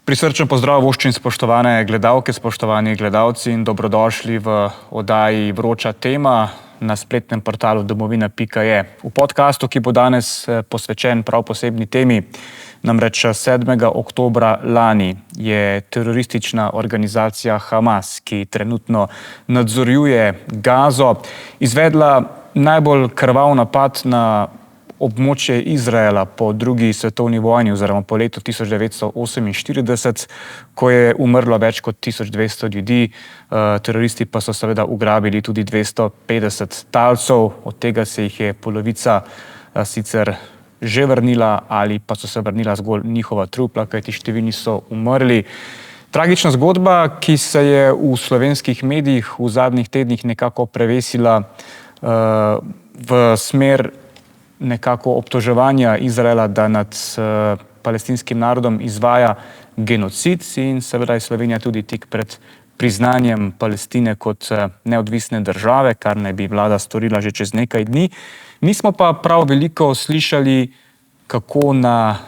Prisrčen pozdrav voščin, spoštovane gledalke, spoštovani gledalci in dobrodošli v oddaji Vroča tema na spletnem portalu domovina.je. V podcastu, ki bo danes posvečen prav posebni temi, namreč 7. oktobra lani je teroristična organizacija Hamas, ki trenutno nadzorjuje Gazo, izvedla najbolj krvav napad na območje Izraela po drugi svetovni vojni oziroma po letu 1948, ko je umrlo več kot 1200 ljudi. Teroristi pa so seveda ugrabili tudi 250 talcev, od tega se jih je polovica sicer že vrnila ali pa so se vrnila zgolj njihova trupla, kajti številni so umrli. Tragična zgodba, ki se je v slovenskih medijih v zadnjih tednih nekako prevesila v smer nekako obtoževanja Izraela, da nad palestinskim narodom izvaja genocid, in seveda je Slovenija tudi tik pred priznanjem Palestine kot neodvisne države, kar naj bi vlada storila že čez nekaj dni. Nismo pa prav veliko slišali, kako na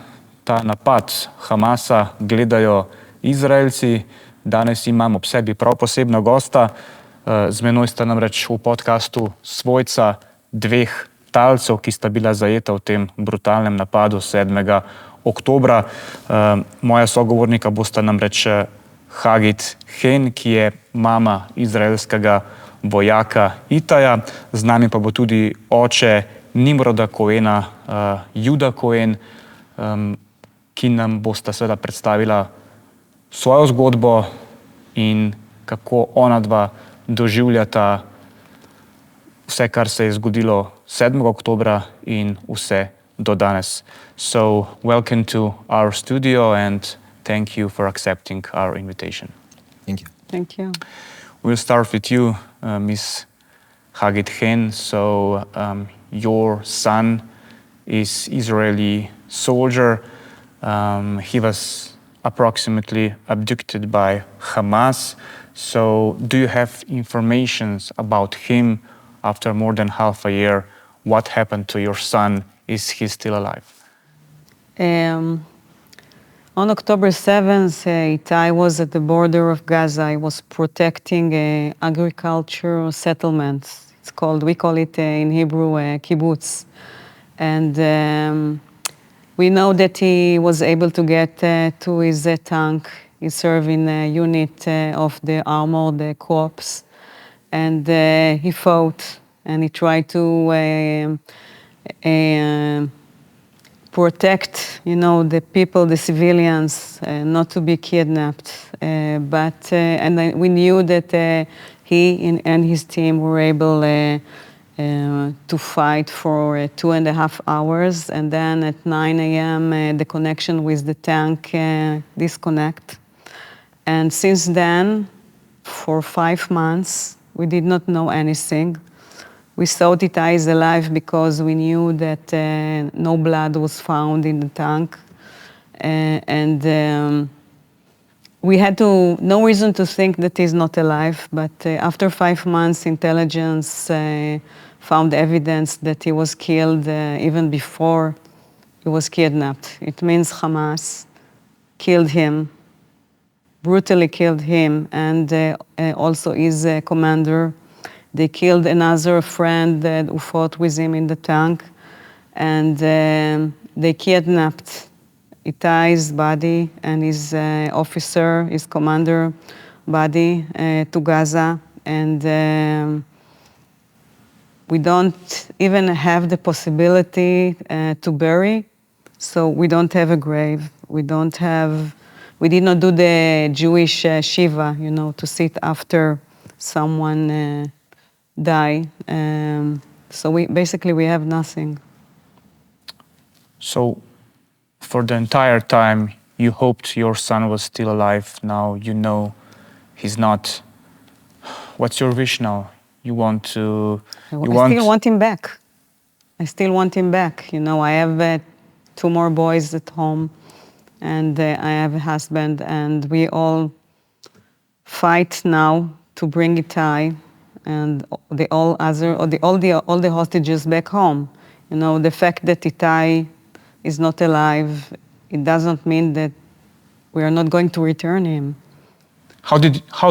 ta napad Hamasa gledajo Izraelci. Danes imam ob sebi prav posebna gosta. Z menoj sta namreč v podcastu svojca dveh talcev, ki sta bila zajeta v tem brutalnem napadu 7. oktobra. Moja sogovornika bosta namreč Hagit Hen, ki je mama izraelskega vojaka Itaya. Z nami pa bo tudi oče Nimroda Koena, Jehuda Koen, ki nam bosta seveda predstavila svojo zgodbo in kako ona dva doživljata vse, kar se je zgodilo 7. oktobra in vse do danes. So, welcome to our studio and thank you for accepting our invitation. Thank you. Thank you. We'll start with you, Miss Hagit Hen. So, your son is Israeli soldier. He was approximately abducted by Hamas. So, do you have information about him after more than half a year? What happened to your son? Is he still alive? On October 7th, Itay was at the border of Gaza. He was protecting agricultural settlements. We call it in Hebrew kibbutz. And we know that he was able to get to his tank. He served in a unit of the armored corps. And he fought and he tried to protect, the people, the civilians, not to be kidnapped. And we knew that he and his team were able to fight for 2.5 hours. And then at 9 a.m., the connection with the tank disconnect. And since then, for 5 months, we did not know anything. We thought Itay is alive because we knew that no blood was found in the tank. We had no reason to think that he's not alive, but after 5 months, intelligence found evidence that he was killed even before he was kidnapped. It means Hamas killed him, brutally killed him, and also his commander. They killed another friend who fought with him in the tank, and they kidnapped Itay's body and his officer, his commander body to Gaza, and we don't even have the possibility to bury, so we don't have a grave. We did not do the Jewish shiva, to sit after someone die. So we have nothing. So, for the entire time, you hoped your son was still alive. Now you know he's not. What's your wish now? I still want him back. I still want him back. I have 2 more boys at home. And I have a husband, and we all fight now to bring Itay and all the hostages back home. The fact that Itay is not alive, it doesn't mean that We are not going to return him. How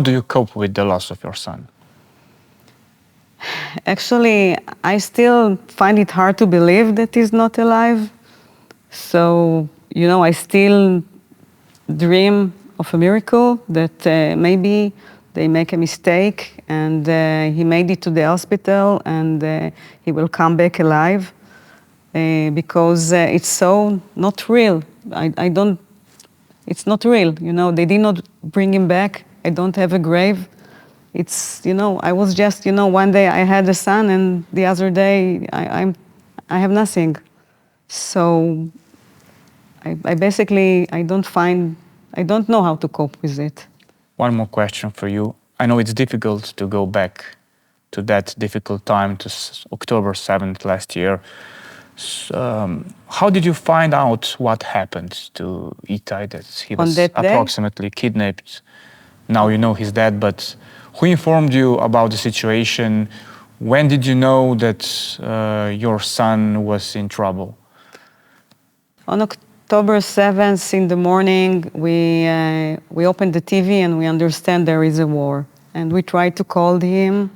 do you cope with the loss of your son? Actually, I still find it hard to believe that he's not alive. So, I still dream of a miracle that maybe they make a mistake and he made it to the hospital and he will come back alive because it's so not real. It's not real, they did not bring him back. I don't have a grave. It's, I was just, one day I had a son and the other day I have nothing. So I basically, I don't know how to cope with it. One more question for you. I know it's difficult to go back to that difficult time, to October 7th last year. How did you find out what happened to Itay, that he was approximately kidnapped? Now you know he's dead, but who informed you about the situation? When did you know that your son was in trouble? On October 7th in the morning, we opened the TV and we understand there is a war. And we tried to call him.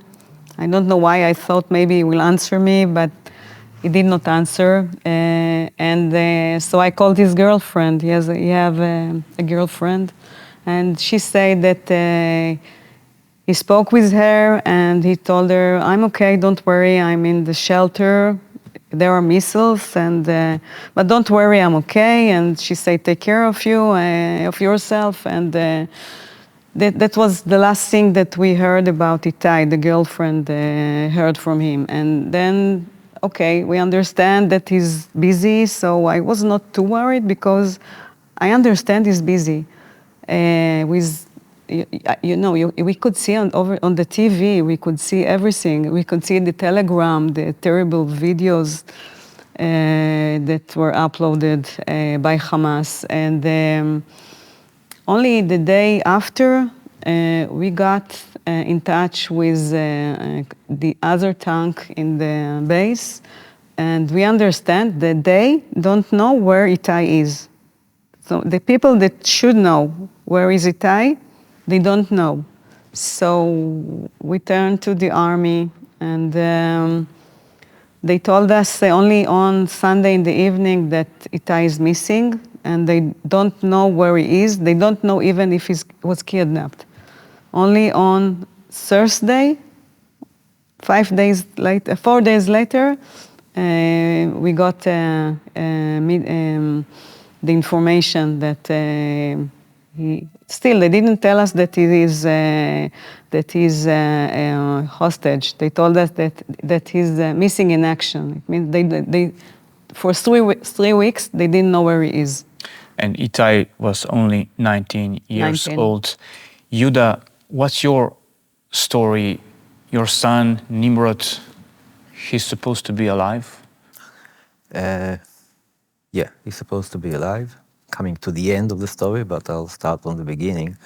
I don't know why, I thought maybe he will answer me, but he did not answer. So I called his girlfriend. He have a girlfriend. And she said that he spoke with her and he told her, I'm okay, don't worry, I'm in the shelter. There are missiles, but don't worry, I'm okay. And she said, take care of yourself. And that was the last thing that we heard about Itay, the girlfriend heard from him. And then, okay, we understand that he's busy, so I was not too worried because I understand he's busy. We could see on the TV, we could see everything. We could see the telegram, the terrible videos that were uploaded by Hamas. And only the day after, we got in touch with the other tank in the base, and we understand that they don't know where Itay is. So the people that should know where is Itay, they don't know. So we turned to the army and they told us only on Sunday in the evening that Itay is missing and they don't know where he is. They don't know even if he was kidnapped. Only on Thursday, 4 days later, we got the information that they didn't tell us that he's a hostage. They told us that he's missing in action. It means they for 3 weeks they didn't know where he is. And Itay was only 19 years old. Yehuda, what's your story? Your son Nimrod, he's supposed to be alive? Yeah, he's supposed to be alive. Coming to the end of the story, but I'll start from the beginning.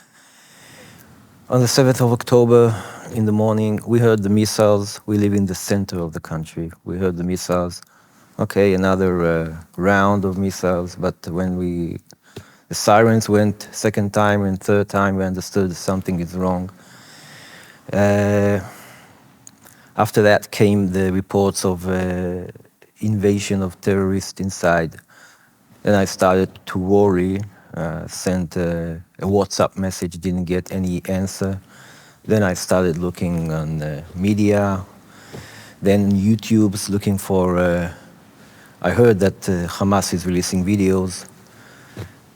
On the 7th of October in the morning, we heard the missiles. We live in the center of the country. We heard the missiles. Okay, another round of missiles, but when the sirens went second time and third time, we understood something is wrong. After that came the reports of invasion of terrorists inside. Then I started to worry, sent a WhatsApp message, didn't get any answer. Then I started looking on media, then YouTube's looking for, I heard that Hamas is releasing videos.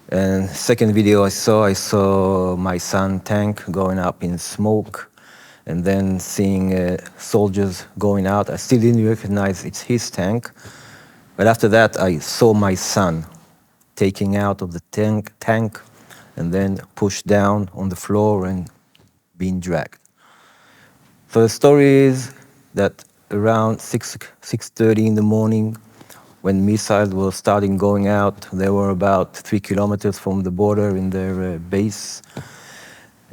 And second video I saw my son tank going up in smoke and then seeing soldiers going out. I still didn't recognize it's his tank. But after that, I saw my son taking out of the tank and then pushed down on the floor and being dragged. So the story is that around 6:30 in the morning, when missiles were starting going out, they were about 3 kilometers from the border in their base.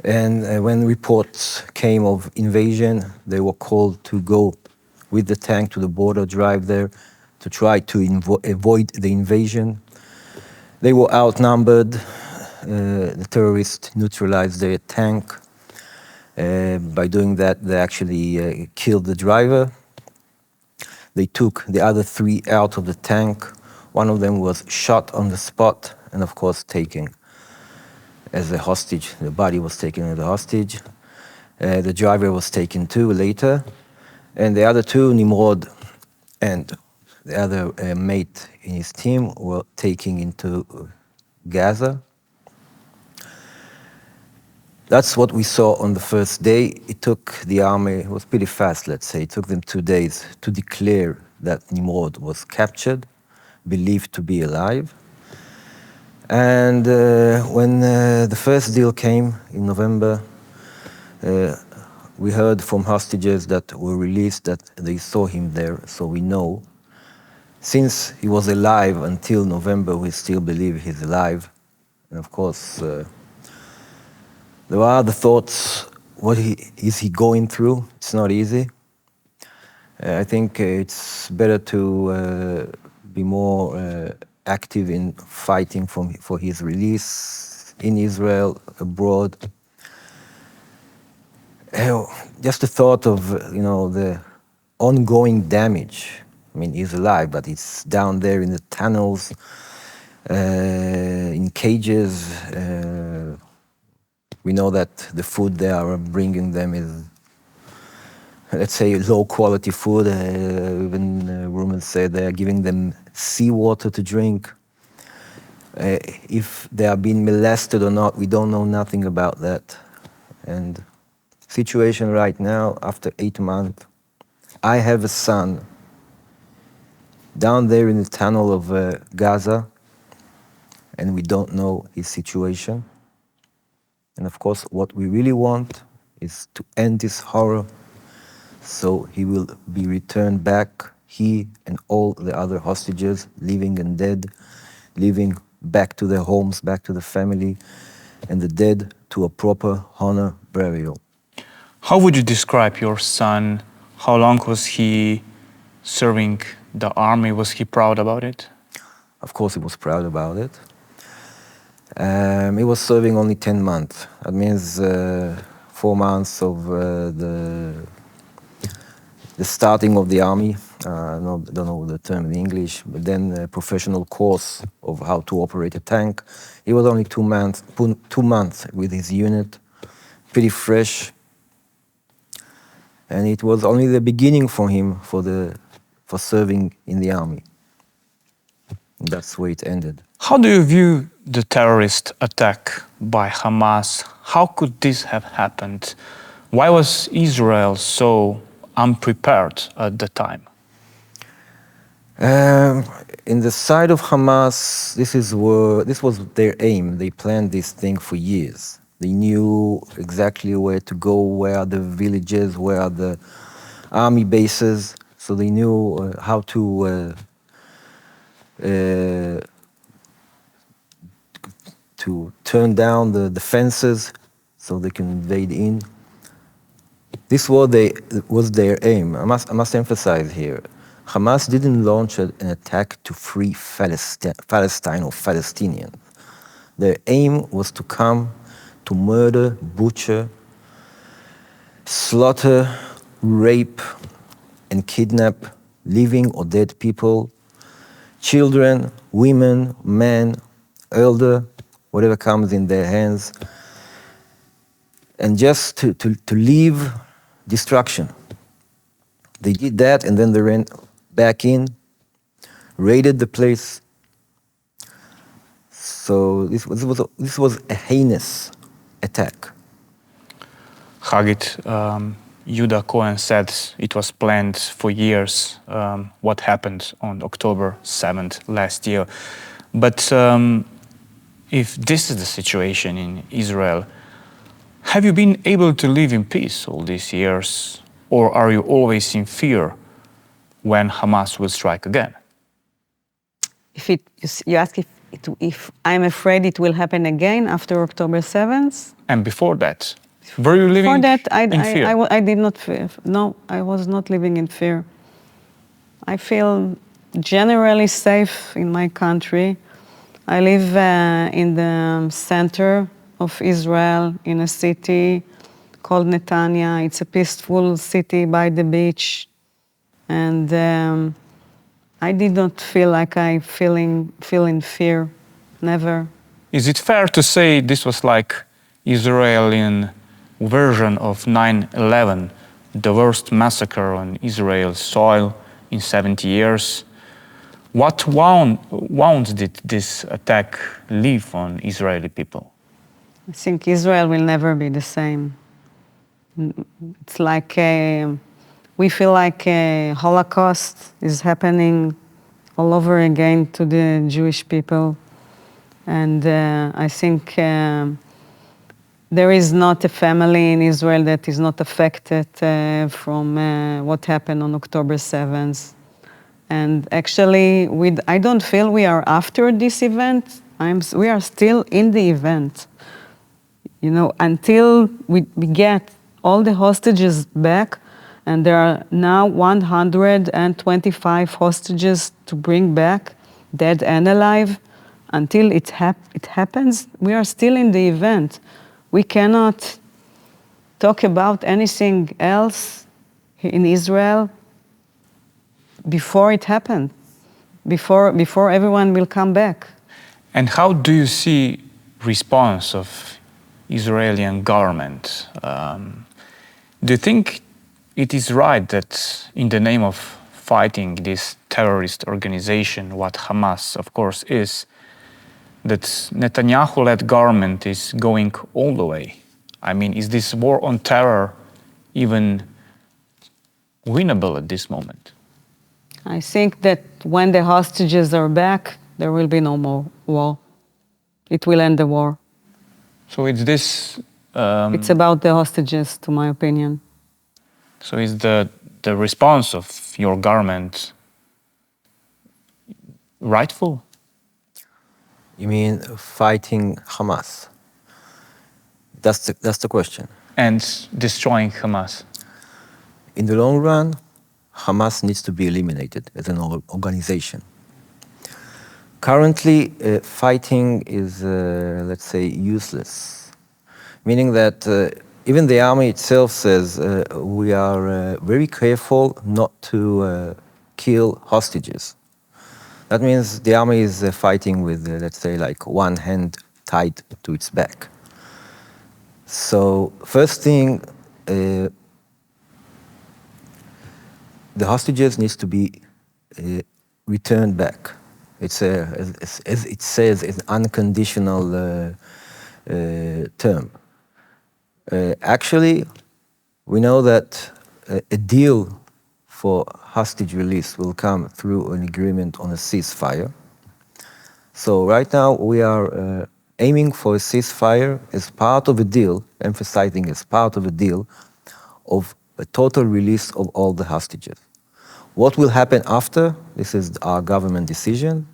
And when reports came of invasion, they were called to go with the tank to the border, drive there to try to avoid the invasion. They were outnumbered. the terrorists neutralized their tank. By doing that, they actually killed the driver. They took the other 3 out of the tank. One of them was shot on the spot and, of course, taken as a hostage. The body was taken as a hostage. The driver was taken too later. And the other 2, Nimrod and the other mate in his team, were taken into Gaza. That's what we saw on the first day. It took the army, it was pretty fast, let's say. It took them 2 days to declare that Nimrod was captured, believed to be alive. And when the first deal came in November, we heard from hostages that were released that they saw him there, so we know. Since he was alive until November, we still believe he's alive. And of course, there are the thoughts, what is he going through? It's not easy. I think it's better to be more active in fighting for his release in Israel, abroad. Just the thought of, the ongoing damage. I mean, he's alive, but he's down there in the tunnels, in cages. We know that the food they are bringing them is, let's say, low quality food. Even Romans say they are giving them seawater to drink. If they are being molested or not, we don't know nothing about that. And situation right now, after 8 months, I have a son down there in the tunnel of Gaza, and we don't know his situation. And of course, what we really want is to end this horror, so he will be returned back, he and all the other hostages, living and dead, living back to their homes, back to the family, and the dead to a proper honor burial. How would you describe your son? How long was he serving the army? Was he proud about it? Of course he was proud about it. He was serving only 10 months. That means 4 months of the starting of the army. I don't know the term in English, but then a professional course of how to operate a tank. He was only 2 months with his unit, pretty fresh. And it was only the beginning for him for serving in the army. And that's where it ended. How do you view the terrorist attack by Hamas? How could this have happened? Why was Israel so unprepared at the time? In the side of Hamas, this was their aim. They planned this thing for years. They knew exactly where to go, where are the villages, where are the army bases. So they knew how to turn down the defenses so they can invade in. This was their aim. I must emphasize here, Hamas didn't launch an attack to free Palestine or Palestinians. Their aim was to come to murder, butcher, slaughter, rape, and kidnap living or dead people, children, women, men, elder, whatever comes in their hands, and just to leave destruction. They did that, and then they ran back in, raided the place. So this was a heinous attack. Hagit, Jehuda Koen said it was planned for years, what happened on October 7th last year. But if this is the situation in Israel, have you been able to live in peace all these years? Or are you always in fear when Hamas will strike again? You ask if I'm afraid it will happen again after October 7th? And before that? Were you living in fear? I did not fear. No, I was not living in fear. I feel generally safe in my country. I live in the center of Israel, in a city called Netanya. It's a peaceful city by the beach. And I did not feel like I feel in fear, never. Is it fair to say this was like Israeli version of 9/11, the worst massacre on Israel's soil in 70 years? What wounds did this attack leave on Israeli people? I think Israel will never be the same. It's like we feel like a Holocaust is happening all over again to the Jewish people. And I think there is not a family in Israel that is not affected from what happened on October 7th. And actually, I don't feel we are after this event. We are still in the event. You know, until we get all the hostages back, and there are now 125 hostages to bring back, dead and alive. Until it happens, we are still in the event. We cannot talk about anything else in Israel before it happened, before everyone will come back. And how do you see response of Israeli government? Do you think it is right that in the name of fighting this terrorist organization, what Hamas of course is, that Netanyahu-led government is going all the way? I mean, is this war on terror even winnable at this moment? I think that when the hostages are back, there will be no more war. It will end the war. So it's this... it's about the hostages, to my opinion. So is the response of your government rightful? You mean fighting Hamas? That's the question. And destroying Hamas? In the long run, Hamas needs to be eliminated as an organization. Currently, fighting is, let's say, useless. Meaning that even the army itself says we are very careful not to kill hostages. That means the army is fighting with, let's say, like one hand tied to its back. So first thing, the hostages needs to be returned back. It's as it says, it's an unconditional term. Actually, we know that a deal for hostage release will come through an agreement on a ceasefire. So right now we are aiming for a ceasefire as part of a deal, emphasizing as part of a deal of a total release of all the hostages. What will happen after? This is our government decision.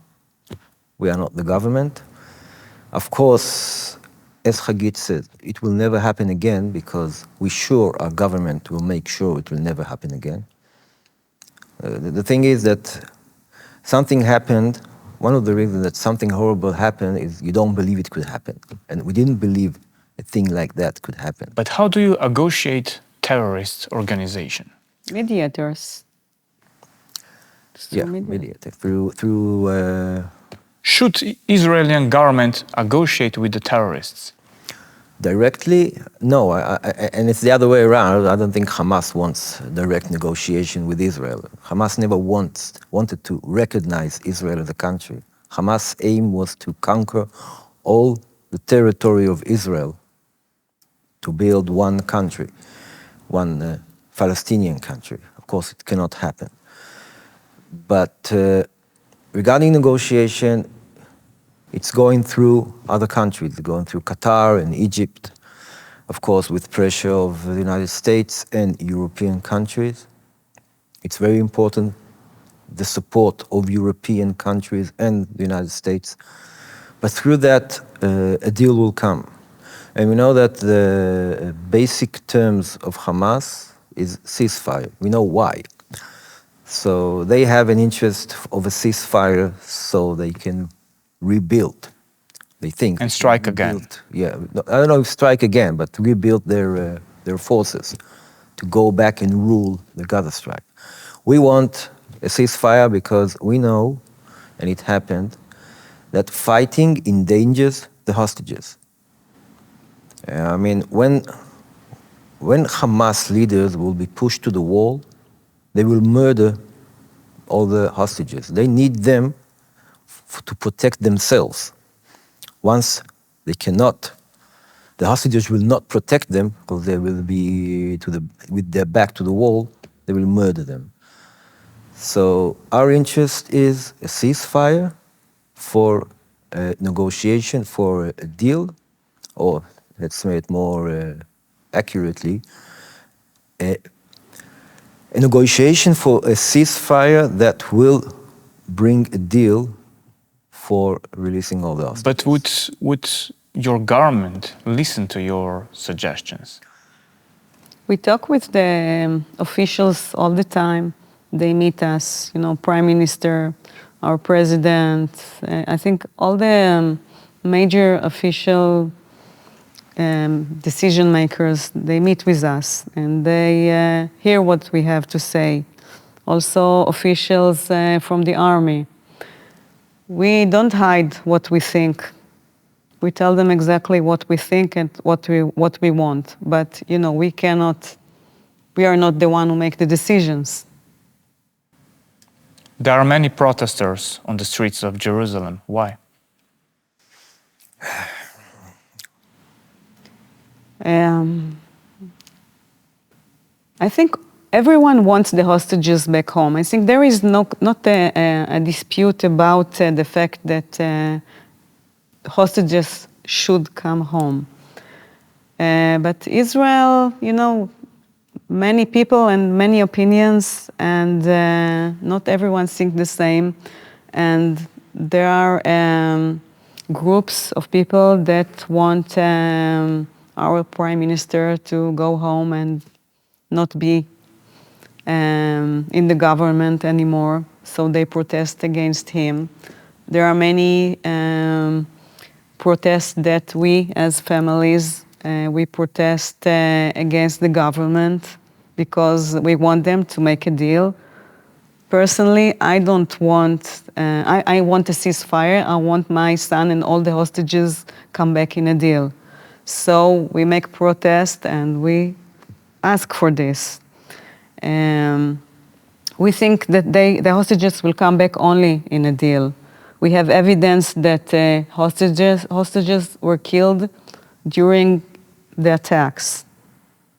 We are not the government. Of course, as Hagit said, it will never happen again because our government will make sure it will never happen again. The thing is that something happened. One of the reasons that something horrible happened is you don't believe it could happen. And we didn't believe a thing like that could happen. But how do you negotiate terrorist organization? Mediators. Yeah, mediator. Through Should Israeli government negotiate with the terrorists? Directly, no, and it's the other way around. I don't think Hamas wants direct negotiation with Israel. Hamas never wanted to recognize Israel as a country. Hamas' aim was to conquer all the territory of Israel, to build one country, one Palestinian country. Of course, it cannot happen. But regarding negotiation, it's going through other countries, going through Qatar and Egypt, of course, with pressure of the United States and European countries. It's very important, the support of European countries and the United States. But through that, a deal will come. And we know that the basic terms of Hamas is ceasefire. We know why. So they have an interest of a ceasefire so they can rebuild. They think. And strike again. Yeah, I don't know if strike again, but rebuild their forces to go back and rule the Gaza Strip. We want a ceasefire because we know, and it happened, that fighting endangers the hostages. I mean, when Hamas leaders will be pushed to the wall, they will murder all the hostages. They need them to protect themselves. Once they cannot, the hostages will not protect them because they will be with their back to the wall, they will murder them. So our interest is a ceasefire for a negotiation, for a deal, or let's say it more accurately, a negotiation for a ceasefire that will bring a deal for releasing all the hostages. But would your government listen to your suggestions? We talk with the officials all the time. They meet us, Prime Minister, our President. I think all the major official decision makers, they meet with us and they hear what we have to say. Also officials from the army. We don't hide what we think. We tell them exactly what we think and what we want. But we are not the one who make the decisions. There are many protesters on the streets of Jerusalem. Why? I think everyone wants the hostages back home. I think there is not a dispute about the fact that hostages should come home. But Israel, many people and many opinions, and not everyone thinks the same. And there are groups of people that want our Prime Minister to go home and not be in the government anymore, so they protest against him. There are many protests that we, as families, we protest against the government because we want them to make a deal. Personally, I don't want, I want a ceasefire. I want my son and all the hostages come back in a deal. So we make protest and we ask for this. We think that the hostages will come back only in a deal. We have evidence that hostages were killed during the attacks,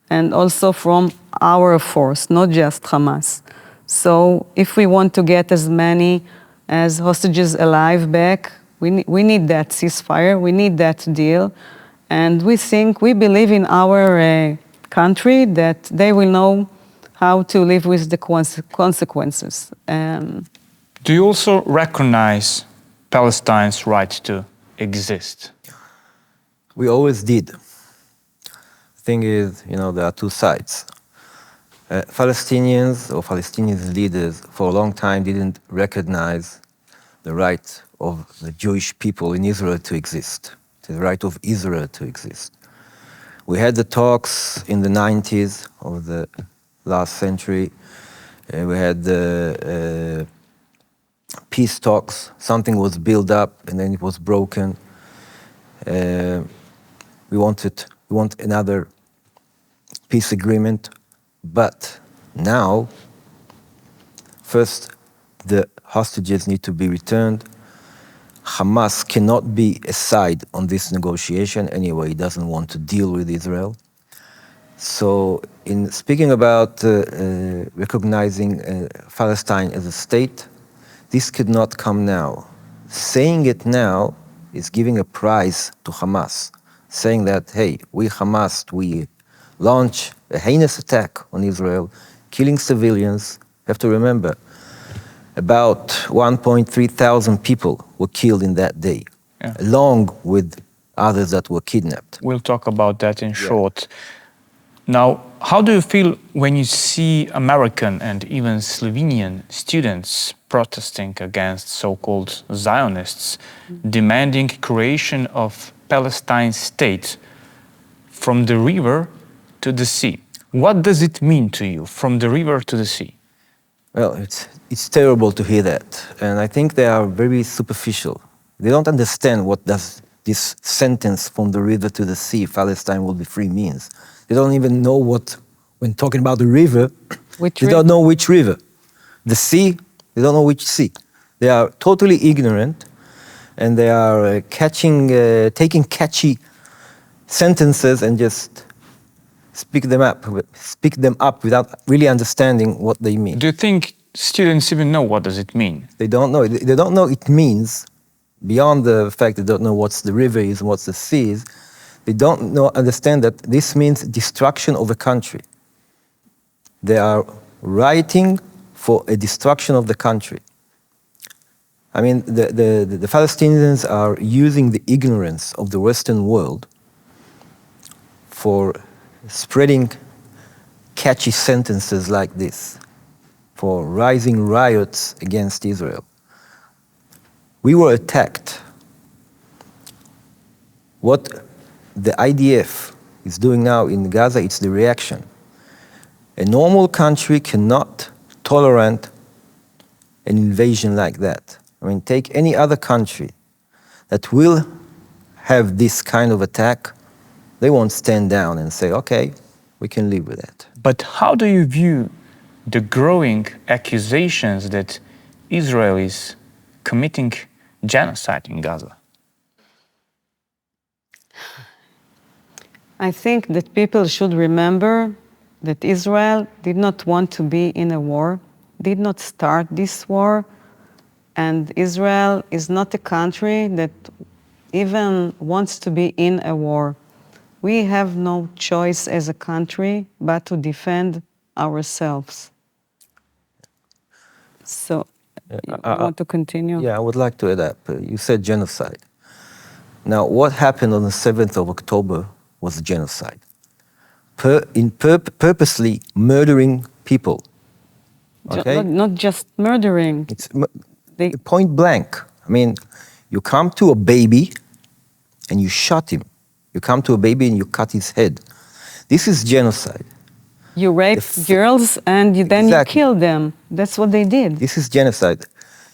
and also from our force, not just Hamas. So if we want to get as many as hostages alive back, we need that ceasefire, we need that deal, and we believe in our country that they will know how to live with the consequences. Do you also recognize Palestine's right to exist? We always did. The thing is, there are two sides. Palestinian leaders for a long time didn't recognize the right of the Jewish people in Israel to exist, the right of Israel to exist. We had the talks in the 90s of the last century. We had the peace talks. Something was built up and then it was broken. We want another peace agreement. But now, first, the hostages need to be returned. Hamas cannot be a side on this negotiation anyway. He doesn't want to deal with Israel. So in speaking about recognizing Palestine as a state, this could not come now. Saying it now is giving a prize to Hamas, saying that, hey, we Hamas, we launch a heinous attack on Israel, killing civilians. You have to remember, about 1.3 thousand people were killed in that day, along with others that were kidnapped. We'll talk about that in short. Now, How do you feel when you see American and even Slovenian students protesting against so-called Zionists, demanding creation of Palestine state from the river to the sea? What does it mean to you, from the river to the sea? Well, it's terrible to hear that, and I think they are very superficial. They don't understand what does this sentence from the river to the sea, Palestine will be free, means. They don't even know what, when talking about the river, they don't know which river. The sea, they don't know which sea. They are totally ignorant, and they are taking catchy sentences and just speak them up without really understanding what they mean. Do you think students even know what does it mean? They don't know. They don't know it means, beyond the fact they don't know what the river is and what the sea is, they don't understand that this means destruction of a country. They are writing for a destruction of the country. I mean, the Palestinians are using the ignorance of the Western world for spreading catchy sentences like this, for rising riots against Israel. We were attacked. What the IDF is doing now in Gaza, it's the reaction. A normal country cannot tolerate an invasion like that. I mean, take any other country that will have this kind of attack, they won't stand down and say, okay, we can live with that. But how do you view the growing accusations that Israel is committing genocide in Gaza? I think that people should remember that Israel did not want to be in a war, did not start this war, and Israel is not a country that even wants to be in a war. We have no choice as a country but to defend ourselves. So, you want to continue? Yeah, I would like to add up. You said genocide. Now, what happened on the 7th of October was genocide. Purposely murdering people. Okay? Not just murdering. It's point blank. I mean, you come to a baby and you shot him. You come to a baby and you cut his head. This is genocide. You rape girls and then you kill them. That's what they did. This is genocide.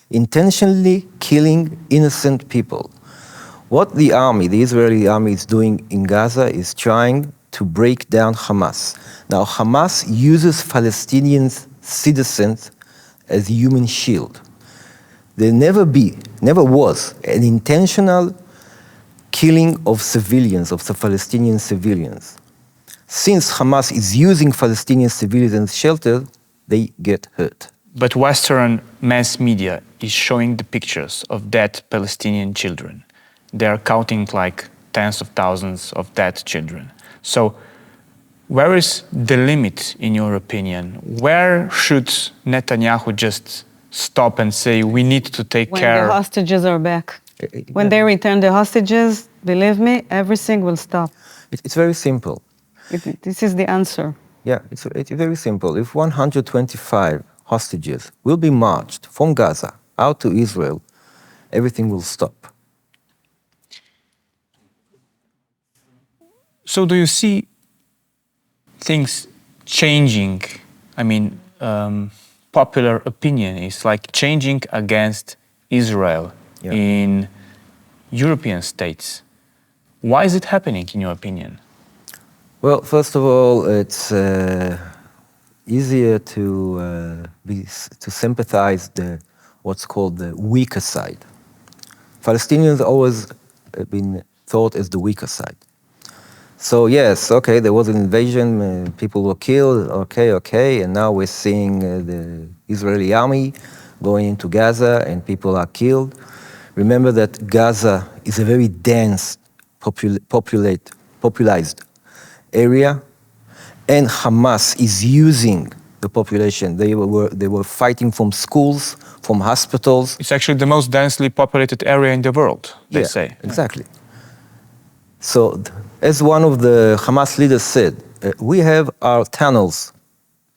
Intentionally killing innocent people. What the army, the Israeli army, is doing in Gaza is trying to break down Hamas. Now, Hamas uses Palestinian citizens as a human shield. There never was an intentional killing of civilians, of the Palestinian civilians. Since Hamas is using Palestinian civilians as shelter, they get hurt. But Western mass media is showing the pictures of dead Palestinian children. They are counting like tens of thousands of dead children. So where is the limit, in your opinion? Where should Netanyahu just stop and say, we need to take care? When the hostages are back. When they return the hostages, believe me, everything will stop. It's very simple. This is the answer. Yeah, it's very simple. If 125 hostages will be marched from Gaza out to Israel, everything will stop. So do you see things changing? I mean, popular opinion is like changing against Israel in European states. Why is it happening, in your opinion? Well, first of all, it's easier to sympathize what's called the weaker side. Palestinians always have been thought as the weaker side. So yes, okay, there was an invasion, people were killed, okay, and now we're seeing the Israeli army going into Gaza and people are killed. Remember that Gaza is a very dense, popularized area, and Hamas is using the population. They were fighting from schools, from hospitals. It's actually the most densely populated area in the world, they say. Exactly. So, as one of the Hamas leaders said, we have our tunnels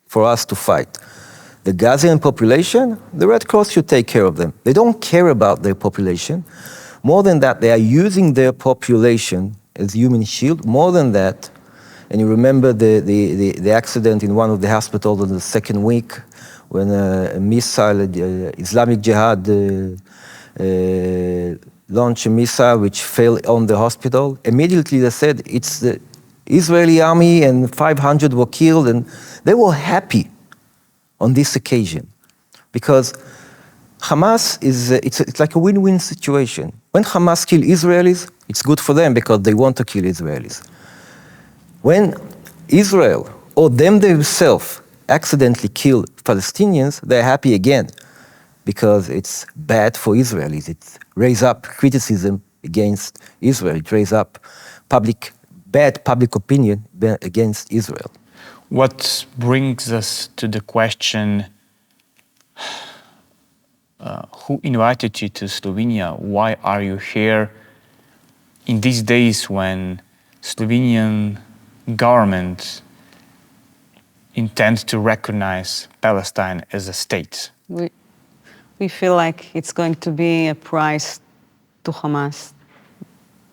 for us to fight. The Gazian population, the Red Cross should take care of them. They don't care about their population. More than that, they are using their population as human shield. More than that, and you remember the accident in one of the hospitals in the second week when a missile, Islamic Jihad, launched a missile which fell on the hospital. Immediately they said it's the Israeli army and 500 were killed, and they were happy on this occasion because Hamas it's like a win-win situation. When Hamas kill Israelis, it's good for them because they want to kill Israelis. When Israel or them themselves accidentally kill Palestinians, they're happy again because it's bad for Israelis. It raises up criticism against Israel. It raises up bad public opinion against Israel. What brings us to the question, who invited you to Slovenia? Why are you here in these days when Slovenian government intends to recognize Palestine as a state? We feel like it's going to be a prize to Hamas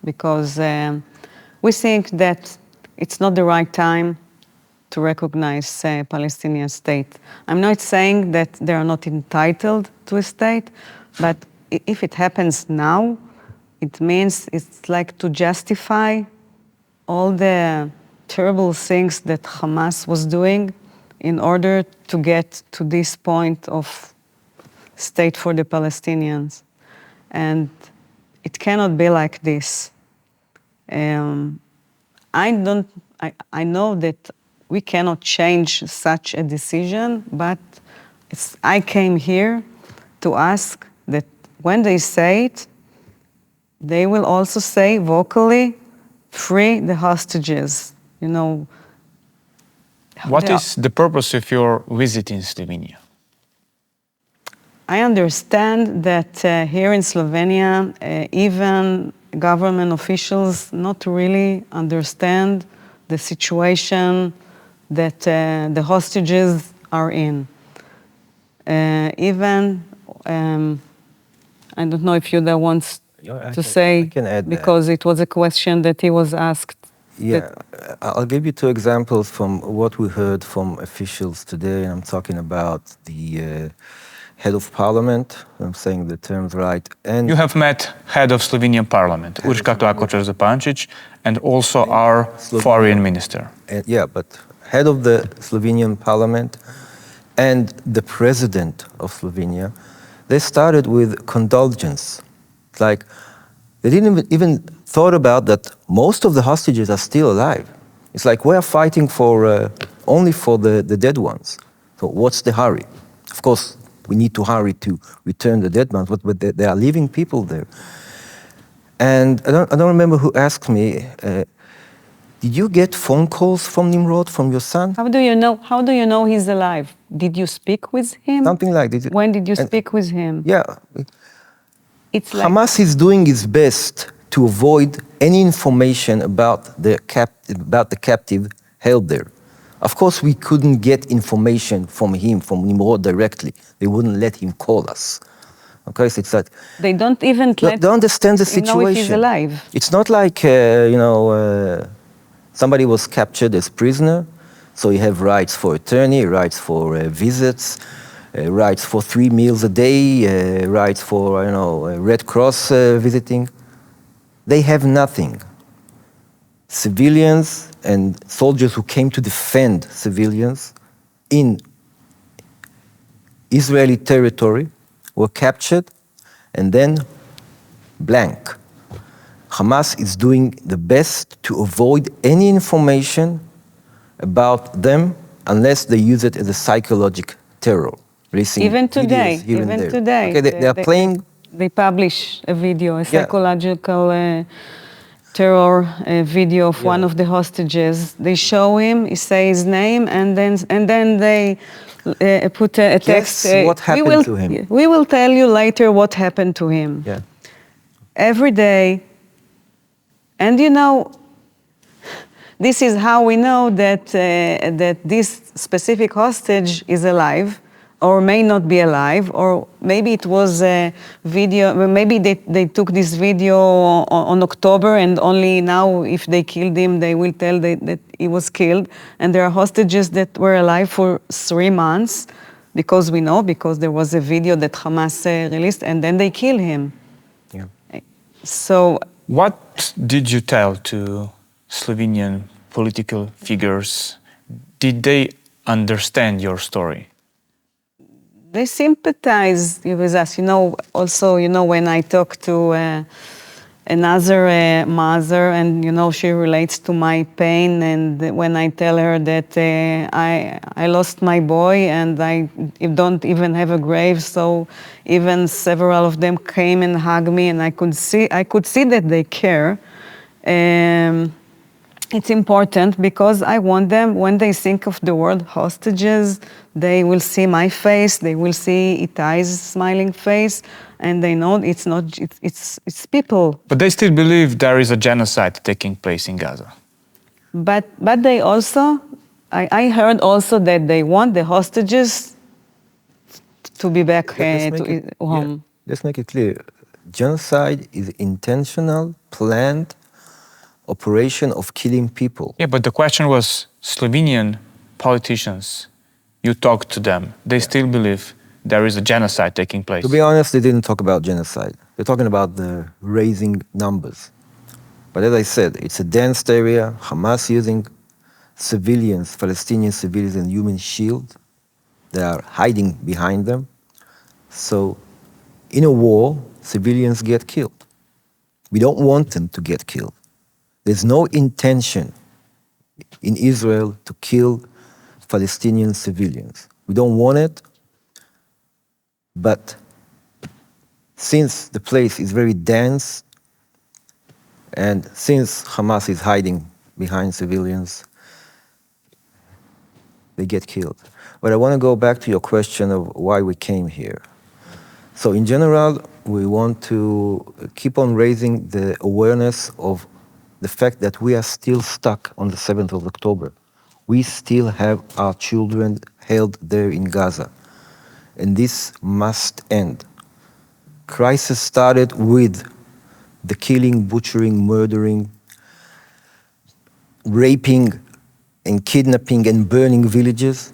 because we think that it's not the right time to recognize a Palestinian state. I'm not saying that they are not entitled to a state, but if it happens now, it means it's like to justify all the terrible things that Hamas was doing in order to get to this point of state for the Palestinians. And it cannot be like this. I know that we cannot change such a decision, but I came here to ask that when they say it, they will also say vocally, free the hostages. You know. What is the purpose of your visit in Slovenia? I understand that here in Slovenia, even government officials not really understand the situation that the hostages are in. Even, I don't know if Yehuda wants to say, because it was a question that he was asked. Yeah, I'll give you two examples from what we heard from officials today, and I'm talking about the head of parliament, I'm saying the terms right. And you have met head of Slovenian parliament, Urška Klakočar Zupančič, and also our foreign minister. Yeah, but head of the Slovenian parliament and the president of Slovenia, they started with condolence. Like, they didn't even thought about that most of the hostages are still alive. It's like we're fighting for only for the dead ones. So what's the hurry? Of course, we need to hurry to return the dead ones, but there are living people there. And I don't remember who asked me, did you get phone calls from Nimrod, from your son? How do you know? How do you know he's alive? Did you speak with him? Something like that. When did you speak with him? Yeah. It's like Hamas is doing its best to avoid any information about the captive held there. Of course, we couldn't get information from him, from Nimrod directly. They wouldn't let him call us. Okay, so it's that they don't even they understand the situation. Know if he's alive. It's not like somebody was captured as prisoner, so you have rights for attorney, rights for visits, rights for 3 meals a day, rights for Red Cross visiting. They have nothing. Civilians and soldiers who came to defend civilians in Israeli territory were captured and then blank. Hamas is doing the best to avoid any information about them unless they use it as a psychological terror. Even today, Okay, they are playing. They publish a video, a psychological terror video of one of the hostages. They show him, he say his name, and then they put a text. Guess what happened to him? We will tell you later what happened to him. Yeah. Every day, And you know, this is how we know that, that this specific hostage is alive, or may not be alive, or maybe it was a video, maybe they took this video on October, and only now, if they killed him, they will tell that he was killed. And there are hostages that were alive for 3 months, because we know, because there was a video that Hamas released, and then they kill him. Yeah. So, What did you tell to Slovenian political figures? Did they understand your story? they sympathize with us. You know, also, you know, when I talk to another mother, and, you know, she relates to my pain, and when I tell her that I lost my boy and I don't even have a grave, so even several of them came and hugged me, and I could see that they care. It's important because I want them, when they think of the word hostages, they will see my face, they will see Itay's smiling face, and they know it's not, it's people. But they still believe there is a genocide taking place in Gaza. But they also, I heard also that they want the hostages to be back to home. Let's make it clear. Genocide is intentional, planned operation of killing people. Yeah, but the question was Slovenian politicians. You talked to them. They still believe there is a genocide taking place. To be honest, they didn't talk about genocide. They're talking about the raising numbers. But as I said, it's a dense area. Hamas using civilians, Palestinian civilians, and human shield. They are hiding behind them. So in a war, civilians get killed. We don't want them to get killed. There's no intention in Israel to kill Palestinian civilians. We don't want it, but since the place is very dense, and since Hamas is hiding behind civilians, they get killed. But I want to go back to your question of why we came here. So in general, we want to keep on raising the awareness of the fact that we are still stuck on the 7th of October. We still have our children held there in Gaza. And this must end. Crisis started with the killing, butchering, murdering, raping, and kidnapping and burning villages.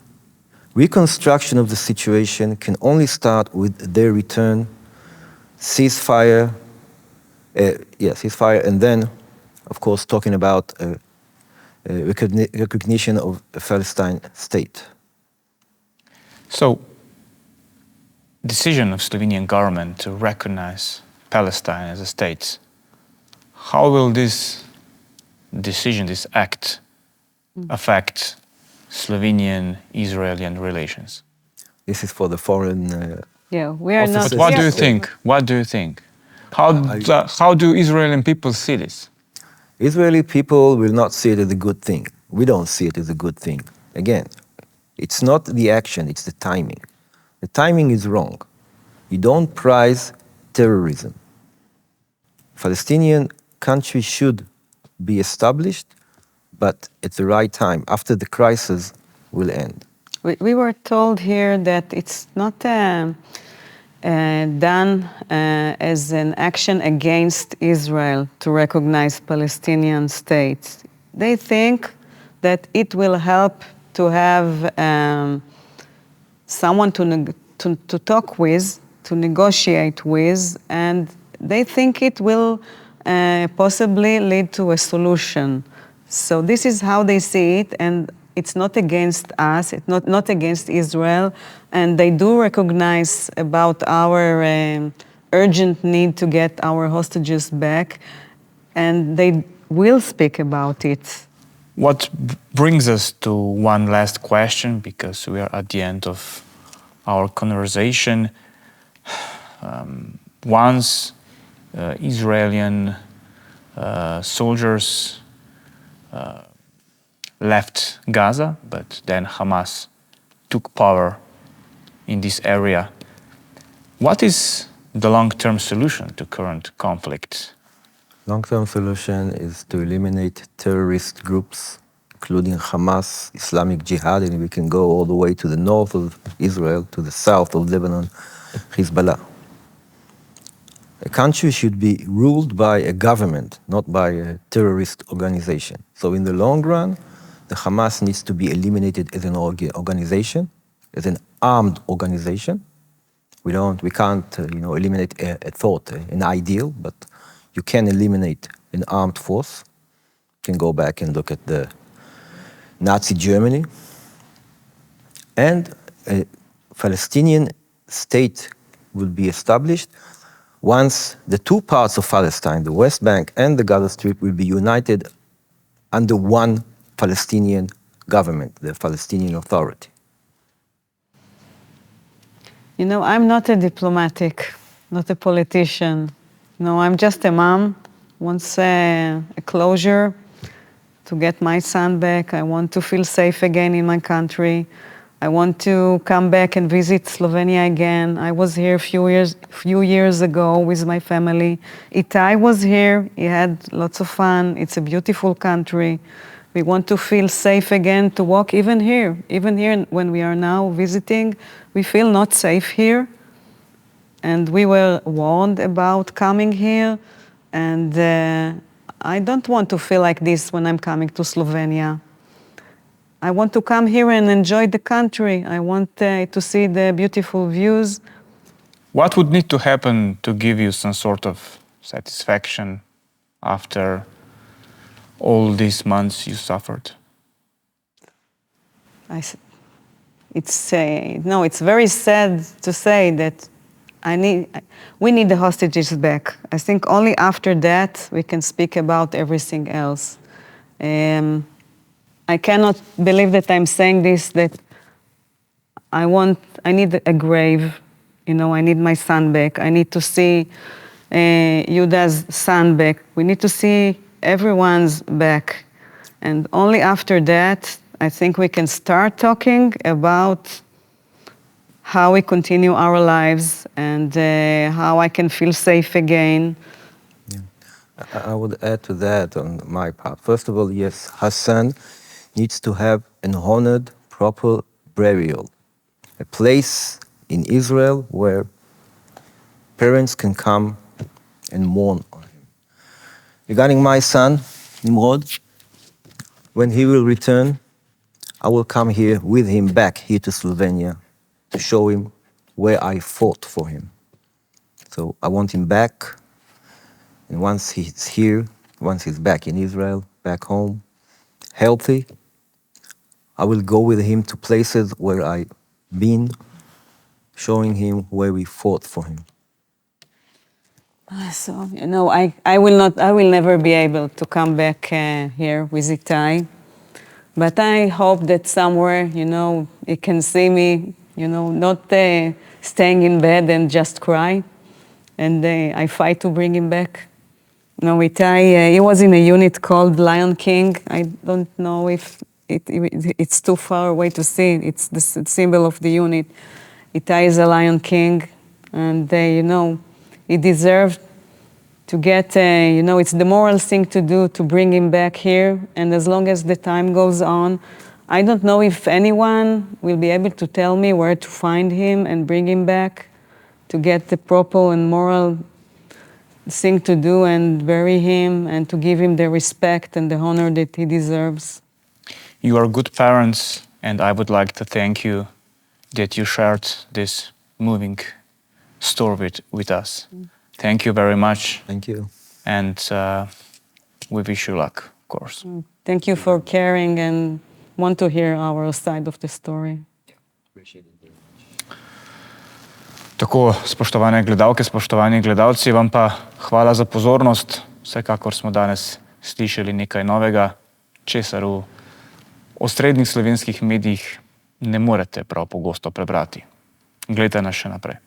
Reconstruction of the situation can only start with their return, ceasefire, and then, of course, talking about recognition of a Palestine state. So, decision of Slovenian government to recognize Palestine as a state, how will this decision, this act, affect Slovenian-Israeli relations? This is for the foreign Yeah, we are not. But what do you think? What do you think? How do Israeli people see this? Israeli people will not see it as a good thing. We don't see it as a good thing. Again, it's not the action, it's the timing. The timing is wrong. You don't prize terrorism. Palestinian country should be established, but at the right time, after the crisis will end. We were told here that it's not done as an action against Israel to recognize Palestinian states. They think that it will help to have someone to talk with, to negotiate with, and they think it will possibly lead to a solution. So this is how they see it, and it's not against us, it's not against Israel, and they do recognize about our urgent need to get our hostages back, and they will speak about it. What brings us to one last question, because we are at the end of our conversation. Once Israeli soldiers left Gaza, but then Hamas took power in this area. What is the long-term solution to current conflict? Long-term solution is to eliminate terrorist groups, including Hamas, Islamic Jihad, and we can go all the way to the north of Israel, to the south of Lebanon, Hezbollah. A country should be ruled by a government, not by a terrorist organization. So in the long run, the Hamas needs to be eliminated as an organization, as an armed organization. We can't eliminate a thought, an ideal, but you can eliminate an armed force. You can go back and look at the Nazi Germany. And a Palestinian state will be established once the two parts of Palestine, the West Bank and the Gaza Strip, will be united under one Palestinian government, the Palestinian Authority. You know, I'm not a diplomatic, not a politician. No, I'm just a mom. Wants a closure to get my son back. I want to feel safe again in my country. I want to come back and visit Slovenia again. I was here few years ago with my family. Itay was here. He had lots of fun. It's a beautiful country. We want to feel safe again to walk even here. Even here when we are now visiting, we feel not safe here. And we were warned about coming here. And I don't want to feel like this when I'm coming to Slovenia. I want to come here and enjoy the country. I want to see the beautiful views. What would need to happen to give you some sort of satisfaction after all these months you suffered? It's very sad to say that we need the hostages back. I think only after that we can speak about everything else. I cannot believe that I'm saying this, that I need a grave, I need my son back. I need to see Yehuda's son back. We need to see everyone's back. And only after that, I think we can start talking about how we continue our lives and how I can feel safe again. I would add to that on my part. First of all, yes, Hassan needs to have an honored, proper burial. A place in Israel where parents can come and mourn on him. Regarding my son, Nimrod, when he will return, I will come here with him back here to Slovenia to show him where I fought for him. So I want him back, and once he's here, once he's back in Israel, back home, healthy, I will go with him to places where I've been, showing him where we fought for him. So, I will never be able to come back here with Itay. But I hope that somewhere, he can see me, not staying in bed and just cry. And I fight to bring him back. Itay, he was in a unit called Lion King. I don't know if it's too far away to see. It's the symbol of the unit. Itay is a Lion King, and he deserved to get, it's the moral thing to do to bring him back here. And as long as the time goes on, I don't know if anyone will be able to tell me where to find him and bring him back to get the proper and moral thing to do and bury him and to give him the respect and the honor that he deserves. You are good parents, and I would like to thank you that you shared this moving story with us. Thank you very much. Thank you. And we wish you luck, of course. Thank you for caring and want to hear our side of the story. Tako, spoštovane gledalke, spoštovani gledalci, vam pa hvala za pozornost. Vsekakor smo danes slišali nekaj novega, česar v osrednjih slovenskih medijih ne morete prav pogosto prebrati. Glejte nas še naprej.